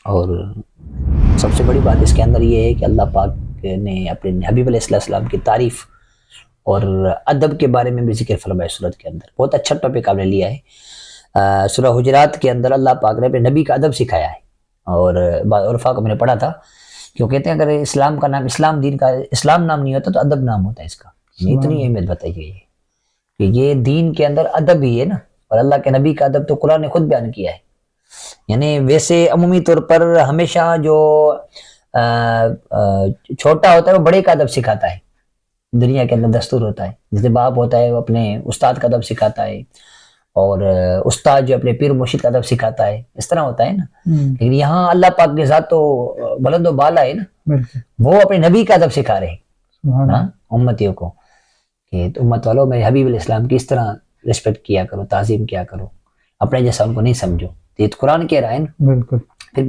اور سب سے بڑی بات اس کے اندر یہ ہے کہ اللہ پاک نے اپنے حبیب علیہ السلام کی تعریف اور ادب کے بارے میں بھی ذکر فرمایا سورت کے اندر. بہت اچھا ٹاپک آپ نے لیا ہے. سورہ حجرات کے اندر اللہ پاک نے اپنے نبی کا ادب سکھایا ہے. اور عرفا کو میں نے پڑھا تھا کہ وہ کہتے ہیں اگر اسلام کا نام اسلام دین کا اسلام نام نہیں ہوتا تو ادب نام ہوتا ہے اس کا. اتنی اہمیت بتائی گئی ہے کہ یہ دین کے اندر ادب ہی ہے نا. اور اللہ کے نبی کا ادب تو قرآن نے خود بیان کیا ہے. یعنی ویسے عمومی طور پر ہمیشہ جو چھوٹا ہوتا ہے وہ بڑے کا ادب سکھاتا ہے. دنیا کے اندر دستور ہوتا ہے. جیسے باپ ہوتا ہے وہ اپنے استاد کا ادب سکھاتا ہے اور استاد جو اپنے پیر مرشد کا ادب سکھاتا ہے. اس طرح ہوتا ہے نا. لیکن یہاں اللہ پاک کے ذات تو بلند و بالا ہے نا. وہ اپنے نبی کا ادب سکھا رہے ہیں امتیوں کو کہ امت والوں میں حبیب علیہ السلام کی اس طرح ریسپیکٹ کیا کرو, تعظیم کیا کرو, اپنے جیسا ان کو نہیں سمجھو. یہ تو قرآن کہہ رہا ہے نا. بالکل. پھر